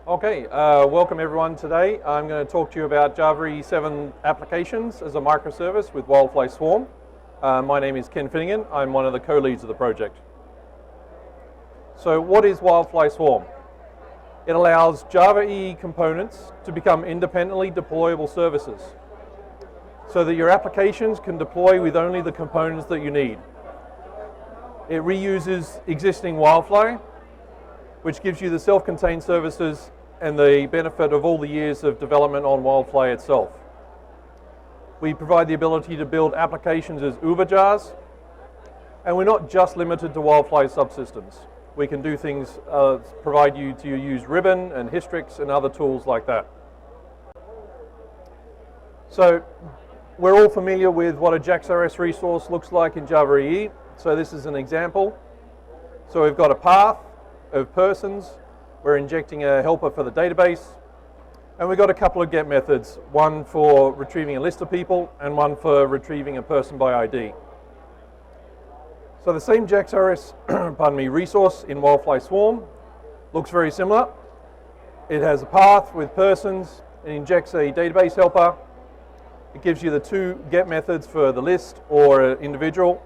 Okay, welcome everyone today. I'm going to talk to you about Java 7 applications as a microservice with WildFly Swarm. My name is Ken Finnigan. I'm one of the co-leads of the project. So what is WildFly Swarm? It allows Java EE components to become independently deployable services so that your applications can deploy with only the components that you need. It reuses existing WildFly, which gives you the self-contained services and the benefit of all the years of development on WildFly itself. We provide the ability to build applications as Uberjars, and we're not just limited to WildFly subsystems. We can do things, provide you to use Ribbon and Hystrix and other tools like that. So we're all familiar with what a JavaOne resource looks like in Java EE. So this is an example. So we've got a path of persons. We're injecting a helper for the database. And we've got a couple of get methods, one for retrieving a list of people and one for retrieving a person by ID. So the same JavaOne resource in WildFly Swarm looks very similar. It has a path with persons. It injects a database helper. It gives you the two get methods for the list or an individual.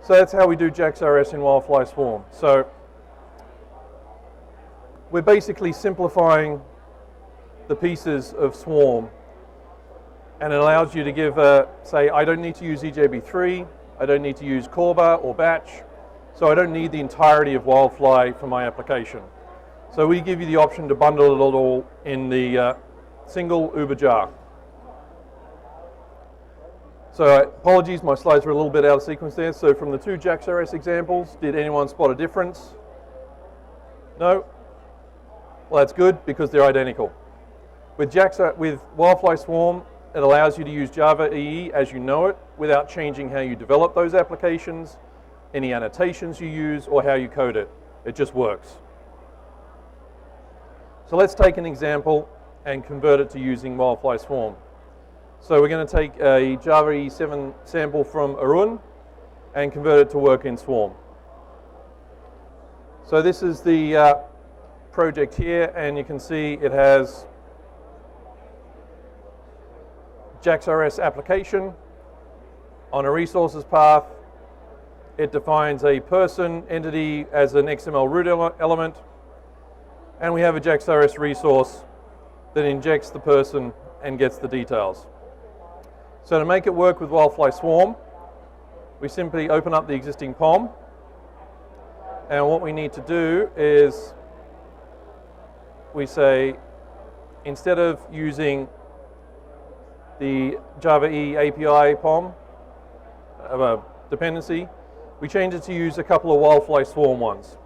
So that's how we do JavaOne in WildFly Swarm. So we're basically simplifying the pieces of Swarm, and it allows you to give, say, I don't need to use EJB3, I don't need to use Corba or Batch, so I don't need the entirety of WildFly for my application. So we give you the option to bundle it all in the single Uberjar. So apologies, my slides were a little bit out of sequence there. So from the two JavaOne examples, did anyone spot a difference? No? Well, that's good because they're identical. With WildFly Swarm, it allows you to use Java EE as you know it without changing how you develop those applications, any annotations you use, or how you code it. It just works. So let's take an example and convert it to using WildFly Swarm. So we're going to take a Java 7 sample from Arun and convert it to work in Swarm. So this is the project here, and you can see it has JavaOne application on a resources path. It defines a person entity as an XML root element, and we have a JavaOne resource that injects the person and gets the details. So to make it work with WildFly Swarm, we simply open up the existing POM, and what we need to do is we say, instead of using the Java EE API POM dependency, we change it to use a couple of WildFly Swarm ones.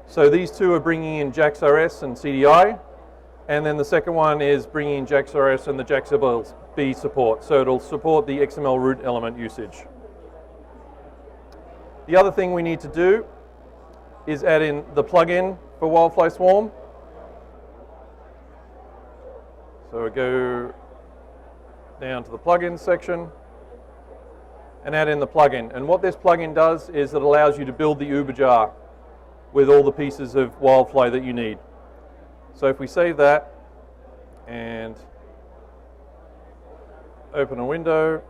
So these two are bringing in JavaOne and CDI, and then the second one is bringing in JavaOne and the JavaB support. So it'll support the XML root element usage. The other thing we need to do is add in the plugin for WildFly Swarm. So we go down to the plugins section and add in the plugin. And what this plugin does is it allows you to build the Uberjar with all the pieces of WildFly that you need. So if we save that and open a window,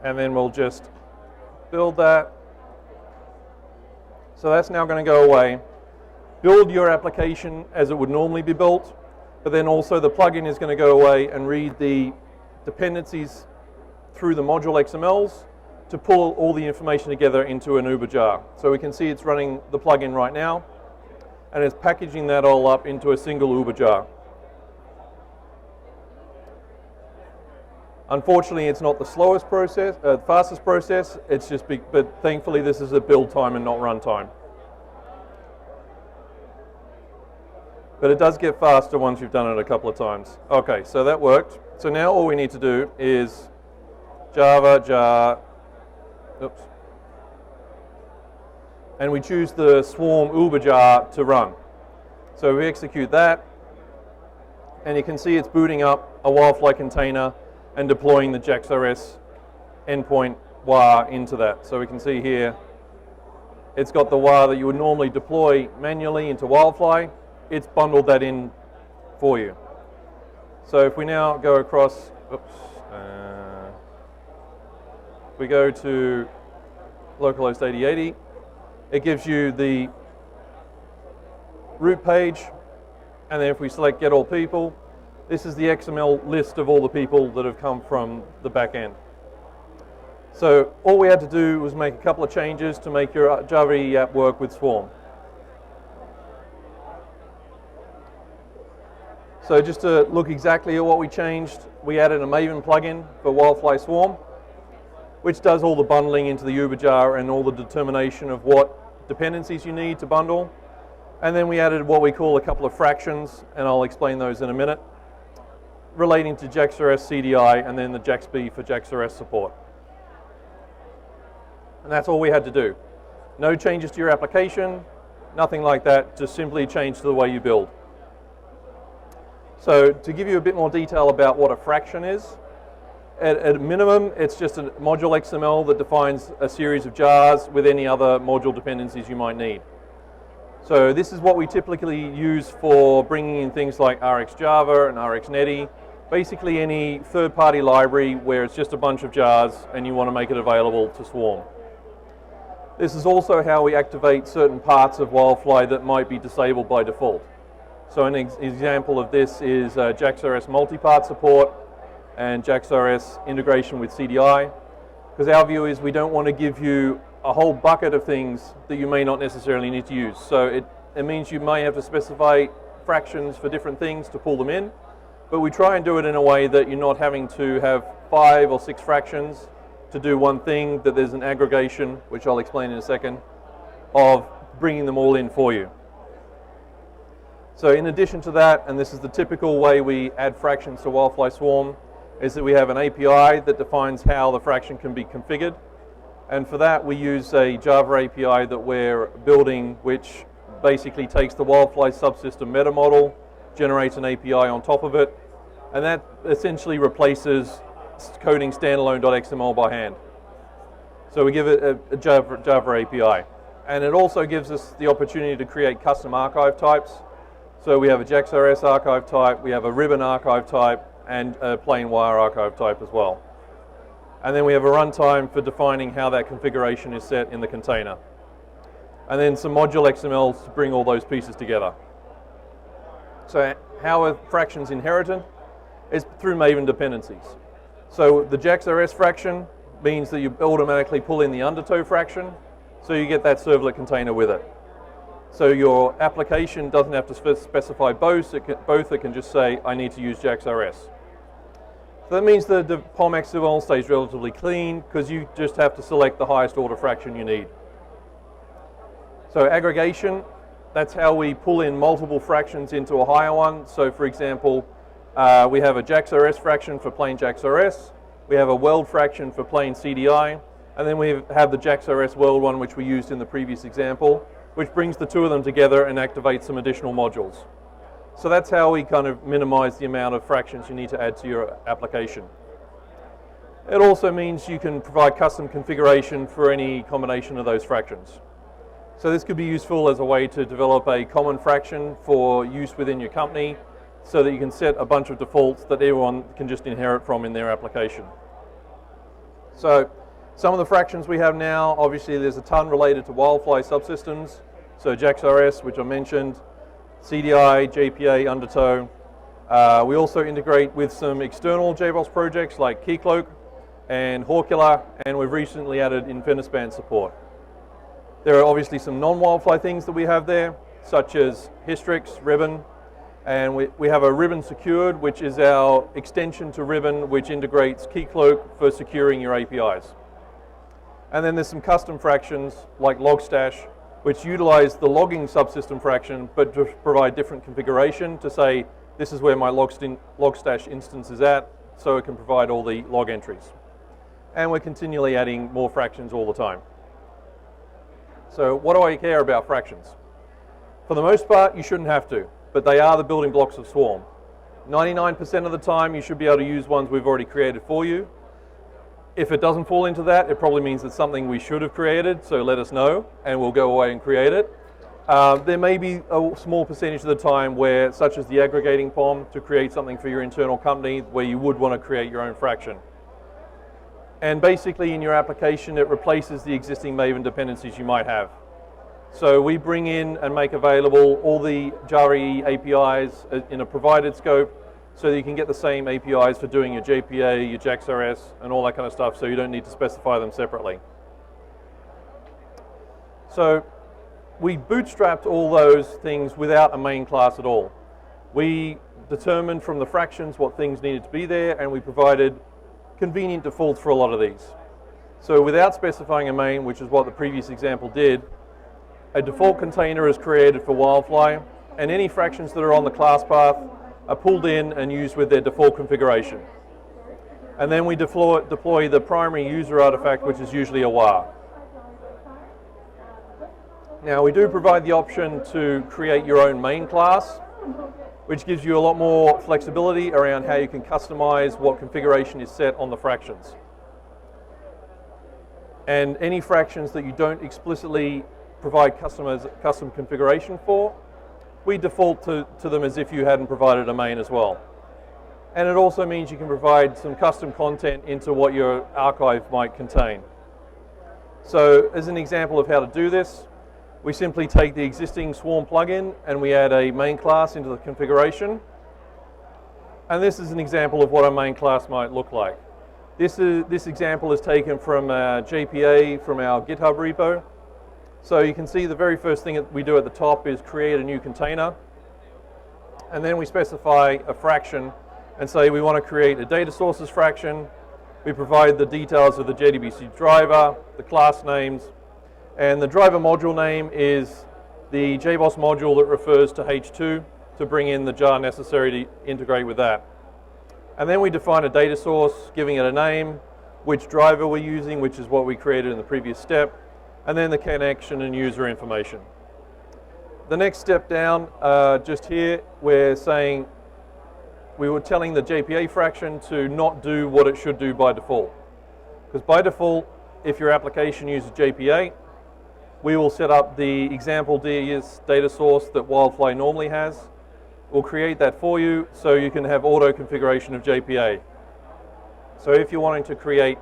and then we'll just build that. So that's now going to go away. Build your application as it would normally be built, but then also the plugin is going to go away and read the dependencies through the module XMLs to pull all the information together into an Uberjar. So we can see it's running the plugin right now, and it's packaging that all up into a single Uberjar. Unfortunately, it's not the slowest process, fastest process. It's just big, but thankfully this is a build time and not run time. But it does get faster once you've done it a couple of times. Okay, so that worked. So now all we need to do is Java oops, and we choose the Swarm Uberjar to run. So we execute that, and you can see it's booting up a WildFly container and deploying the JavaOne endpoint WAR into that. So we can see here, it's got the WAR that you would normally deploy manually into WildFly. It's bundled that in for you. So if we now go across, if we go to localhost 8080, it gives you the root page, and then if we select get all people, this is the XML list of all the people that have come from the back end. So all we had to do was make a couple of changes to make your Java EE app work with Swarm. So just to look exactly at what we changed, we added a Maven plugin for WildFly Swarm, which does all the bundling into the UberJar and all the determination of what dependencies you need to bundle. And then we added what we call a couple of fractions, and I'll explain those in a minute, relating to JAX-RS CDI and then the JAX-B for JAX-RS support. And that's all we had to do. No changes to your application, nothing like that, just simply change to the way you build. So to give you a bit more detail about what a fraction is, at a minimum, it's just a module XML that defines a series of jars with any other module dependencies you might need. So this is what we typically use for bringing in things like RxJava and RxNetty, basically any third-party library where it's just a bunch of jars and you want to make it available to Swarm. This is also how we activate certain parts of WildFly that might be disabled by default. So an example of this is JAX-RS multi-part support and JAX-RS integration with CDI, because our view is we don't want to give you a whole bucket of things that you may not necessarily need to use. So it means you may have to specify fractions for different things to pull them in, but we try and do it in a way that you're not having to have 5 or 6 fractions to do one thing, that there's an aggregation, which I'll explain in a second, of bringing them all in for you. So in addition to that, and this is the typical way we add fractions to WildFly Swarm, is that we have an API that defines how the fraction can be configured. And for that, we use a Java API that we're building, which basically takes the WildFly subsystem meta model, generates an API on top of it, and that essentially replaces coding standalone.xml by hand. So we give it a Java API. And it also gives us the opportunity to create custom archive types. So we have a JAX-RS archive type, we have a ribbon archive type, and a plain wire archive type as well. And then we have a runtime for defining how that configuration is set in the container. And then some module XMLs to bring all those pieces together. So how are fractions inherited? It's through Maven dependencies. So the JAX-RS fraction means that you automatically pull in the undertow fraction, so you get that servlet container with it. So your application doesn't have to specify both, it can just say, I need to use JAX-RS. So that means that the POM XML stays relatively clean because you just have to select the highest order fraction you need. So aggregation, that's how we pull in multiple fractions into a higher one. So for example, we have a JAX-RS fraction for plain JAX-RS, we have a world fraction for plain CDI, and then we have the JAX-RS world one, which we used in the previous example, which brings the two of them together and activates some additional modules. So that's how we kind of minimize the amount of fractions you need to add to your application. It also means you can provide custom configuration for any combination of those fractions. So this could be useful as a way to develop a common fraction for use within your company so that you can set a bunch of defaults that everyone can just inherit from in their application. So some of the fractions we have now, obviously there's a ton related to WildFly subsystems. So JAX-RS, which I mentioned, CDI, JPA, Undertow. We also integrate with some external JBoss projects like Keycloak and Hawkilla, and we've recently added InfiniSpan support. There are obviously some non-WildFly things that we have there, such as Hystrix, Ribbon, and we have a Ribbon Secured, which is our extension to Ribbon, which integrates Keycloak for securing your APIs. And then there's some custom fractions like Logstash, which utilize the logging subsystem fraction, but to provide different configuration to say, this is where my Logstash instance is at, so it can provide all the log entries. And we're continually adding more fractions all the time. So what do I care about fractions? For the most part, you shouldn't have to, but they are the building blocks of Swarm. 99% of the time, you should be able to use ones we've already created for you. If it doesn't fall into that, it probably means it's something we should have created, so let us know and we'll go away and create it. There may be a small percentage of the time where, such as the aggregating POM, to create something for your internal company where you would want to create your own fraction. And basically in your application it replaces the existing Maven dependencies you might have. So we bring in and make available all the Java EE APIs in a provided scope so that you can get the same APIs for doing your JPA, your JAX-RS, and all that kind of stuff, so you don't need to specify them separately. So we bootstrapped all those things without a main class at all. We determined from the fractions what things needed to be there, and we provided convenient defaults for a lot of these. So without specifying a main, which is what the previous example did, a default container is created for WildFly, and any fractions that are on the class path are pulled in and used with their default configuration. And then we deploy the primary user artifact, which is usually a var. Now we do provide the option to create your own main class, which gives you a lot more flexibility around how you can customize what configuration is set on the fractions. And any fractions that you don't explicitly provide custom configuration for, we default to them as if you hadn't provided a main as well. And it also means you can provide some custom content into what your archive might contain. So as an example of how to do this, we simply take the existing Swarm plugin and we add a main class into the configuration. And this is an example of what a main class might look like. This example is taken from JPA from our GitHub repo. So you can see the very first thing that we do at the top is create a new container. And then we specify a fraction and say we want to create a data sources fraction. We provide the details of the JDBC driver, the class names, and the driver module name is the JBoss module that refers to H2 to bring in the jar necessary to integrate with that. And then we define a data source, giving it a name, which driver we're using, which is what we created in the previous step, and then the connection and user information. The next step down, just here, we're saying we were telling the JPA fraction to not do what it should do by default. Because by default, if your application uses JPA, we will set up the example DES data source that WildFly normally has. We'll create that for you so you can have auto configuration of JPA. So if you're wanting to create,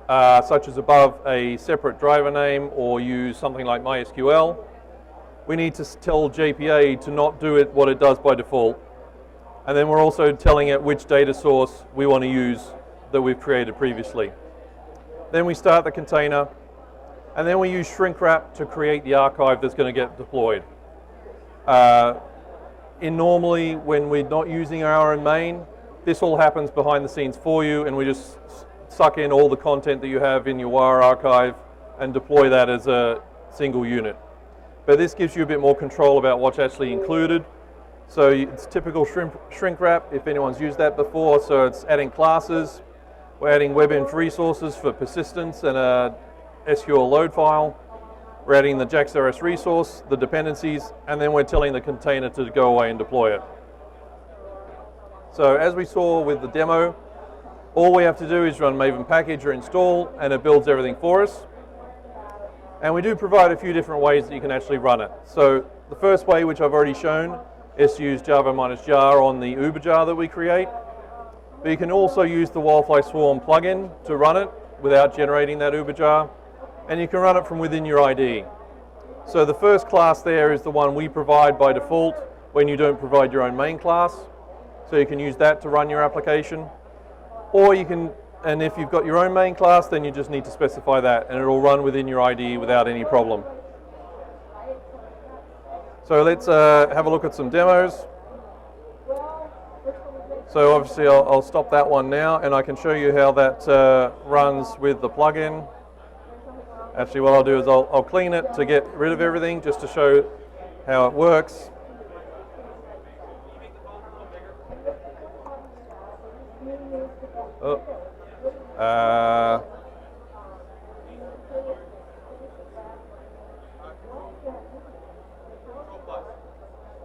such as above, a separate driver name or use something like MySQL, we need to tell JPA to not do it what it does by default. And then we're also telling it which data source we want to use that we've created previously. Then we start the container, and then we use shrink wrap to create the archive that's going to get deployed. Normally, when we're not using our own main, this all happens behind the scenes for you, and we just suck in all the content that you have in your WAR archive and deploy that as a single unit. But this gives you a bit more control about what's actually included. So it's typical shrink wrap, if anyone's used that before. So it's adding classes, we're adding webinf resources for persistence and a SQL load file. We're adding the JAX-RS resource, the dependencies, and then we're telling the container to go away and deploy it. So as we saw with the demo, all we have to do is run maven package or install, and it builds everything for us. And we do provide a few different ways that you can actually run it. So the first way, which I've already shown, is to use java-jar on the Uber jar that we create. But you can also use the WildFly Swarm plugin to run it without generating that Uber jar. And you can run it from within your IDE. So the first class there is the one we provide by default when you don't provide your own main class. So you can use that to run your application. Or you can, and if you've got your own main class, then you just need to specify that, and it'll run within your IDE without any problem. So let's have a look at some demos. So obviously I'll stop that one now, and I can show you how that runs with the plugin. Actually, what I'll do is I'll clean it to get rid of everything, just to show how it works. Oh.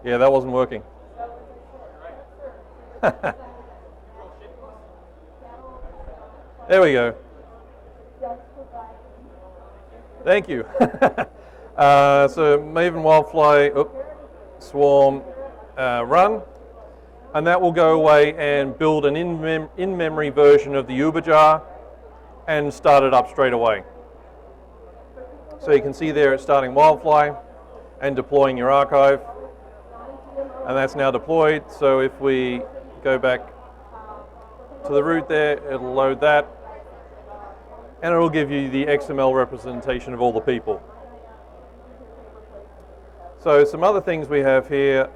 Yeah, that wasn't working. There we go. Thank you. So Maven WildFly Swarm run, and that will go away and build an in-memory version of the Uber jar and start it up straight away. So you can see there it's starting WildFly and deploying your archive, and that's now deployed. So if we go back to the root there, it'll load that, and it'll give you the XML representation of all the people. So some other things we have here,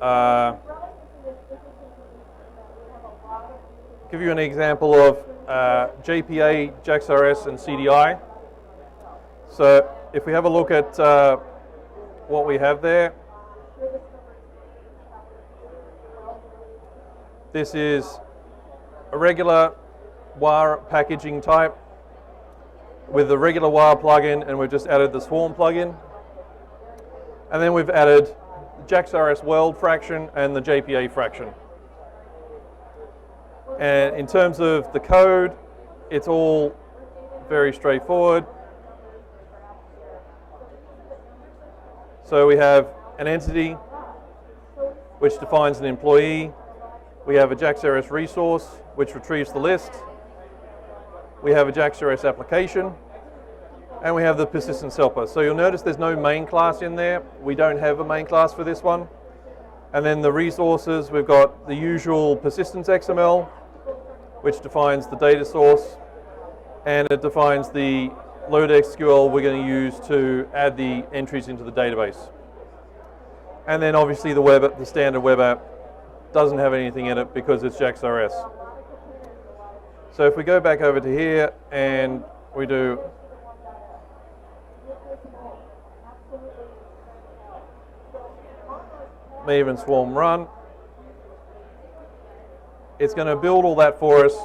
give you an example of JPA, JAX-RS, and CDI. So if we have a look at what we have there, this is a regular WAR packaging type with the regular WAR plugin, and we've just added the Swarm plugin. And then we've added the JAX-RS world fraction and the JPA fraction. And in terms of the code, it's all very straightforward. So we have an entity which defines an employee. We have a JAX-RS resource which retrieves the list. We have a JAX-RS application. And we have the persistence helper. So you'll notice there's no main class in there. We don't have a main class for this one. And then the resources, we've got the usual persistence XML, which defines the data source, and it defines the load SQL we're going to use to add the entries into the database. And then obviously the standard web app doesn't have anything in it because it's JAX-RS. So if we go back over to here and we do Maven Swarm run, it's going to build all that for us,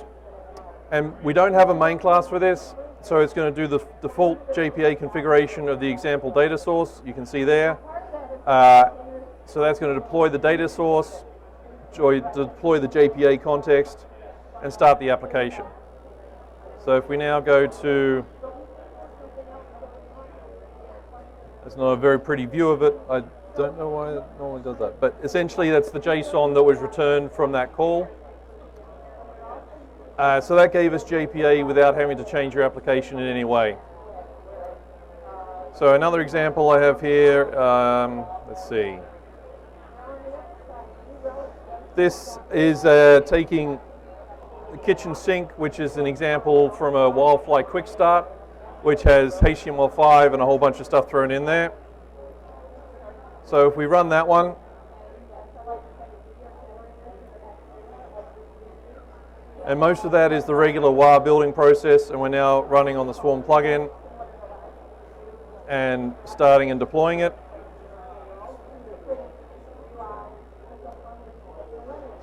and we don't have a main class for this, so it's going to do the default JPA configuration of the example data source. You can see there. So that's going to deploy the data source, deploy the JPA context, and start the application. So if we now go to, it's not a very pretty view of it. I don't know why it normally does that, but essentially that's the JSON that was returned from that call. So that gave us JPA without having to change your application in any way. So another example I have here, let's see. This is taking the kitchen sink, which is an example from a WildFly Quick Start, which has HTML5 and a whole bunch of stuff thrown in there. So if we run that one, and most of that is the regular WAR building process, and we're now running on the Swarm plugin and starting and deploying it.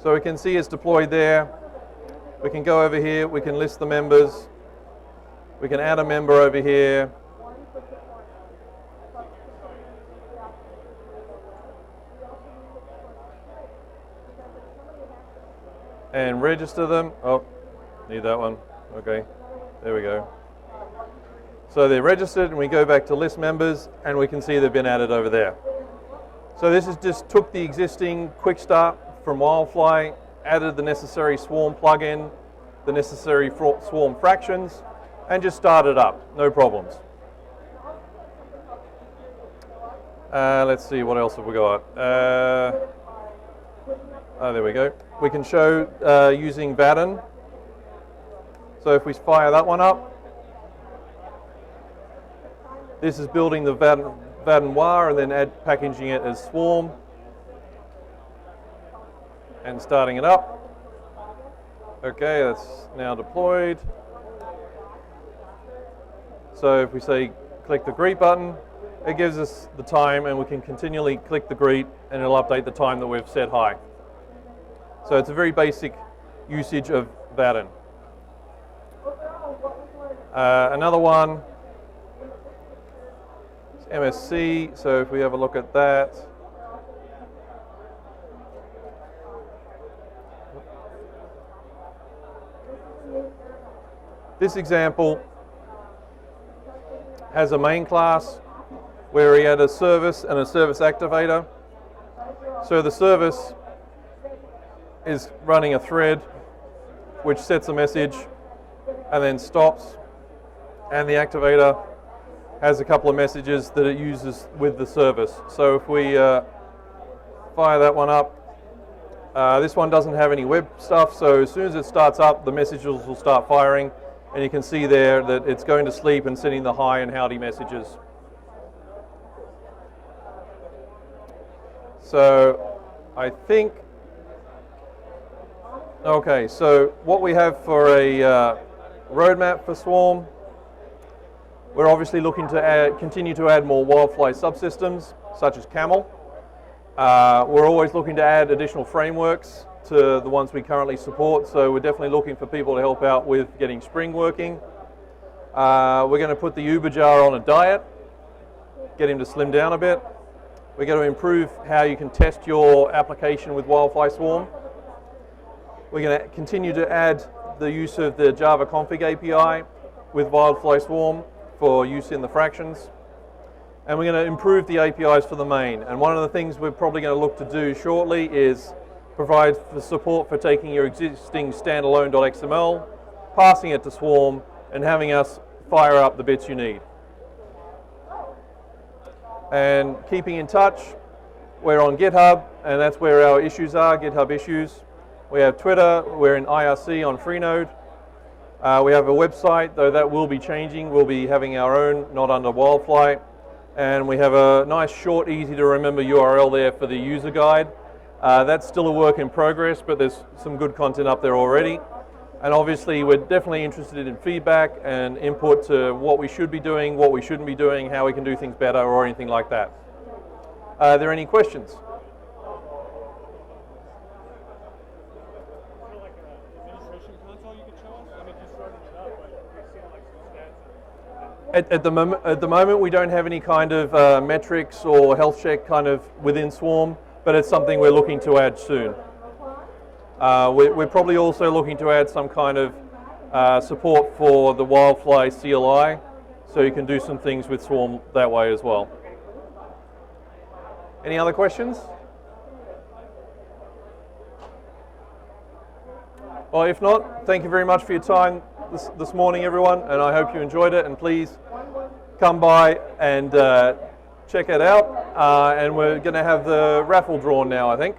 So we can see it's deployed there. We can go over here, we can list the members, we can add a member over here. And register them. Oh, need that one. Okay, there we go. So they're registered, and we go back to list members, and we can see they've been added over there. So this is just took the existing Quick Start from WildFly, added the necessary Swarm plugin, the necessary Swarm fractions, and just started up. No problems. Let's see, what else have we got? Oh, there we go. We can show using Vaadin. So if we fire that one up, this is building the Vaadin WAR and then packaging it as Swarm and starting it up. Okay, that's now deployed. So if we say click the greet button, it gives us the time, and we can continually click the greet and it'll update the time that we've set high. So it's a very basic usage of Vaadin. Another one is MSC. So if we have a look at that, this example has a main class where we add a service and a service activator. So the service is running a thread which sets a message and then stops, and the activator has a couple of messages that it uses with the service. So if we fire that one up, this one doesn't have any web stuff, so as soon as it starts up, the messages will start firing, and you can see there that it's going to sleep and sending the hi and howdy messages. So I think, okay, so what we have for a roadmap for Swarm, we're obviously looking to continue to add more WildFly subsystems, such as Camel. We're always looking to add additional frameworks to the ones we currently support, so we're definitely looking for people to help out with getting Spring working. We're going to put the Uberjar on a diet, get him to slim down a bit. We're going to improve how you can test your application with WildFly Swarm. We're going to continue to add the use of the Java config API with WildFly Swarm for use in the fractions. And we're going to improve the APIs for the main. And one of the things we're probably going to look to do shortly is provide the support for taking your existing standalone.xml, passing it to Swarm, and having us fire up the bits you need. And keeping in touch, we're on GitHub, and that's where our issues are, GitHub issues. We have Twitter, we're in IRC on Freenode. We have a website, though that will be changing. We'll be having our own, not under WildFly. And we have a nice, short, easy to remember URL there for the user guide. That's still a work in progress, but there's some good content up there already. And obviously, we're definitely interested in feedback and input to what we should be doing, what we shouldn't be doing, how we can do things better, or anything like that. Are there any questions? At the moment, we don't have any kind of metrics or health check kind of within Swarm, but it's something we're looking to add soon. We're probably also looking to add some kind of support for the WildFly CLI, so you can do some things with Swarm that way as well. Any other questions? Well, if not, thank you very much for your time this morning, everyone, and I hope you enjoyed it, and please come by and check it out, and we're going to have the raffle drawn now, I think.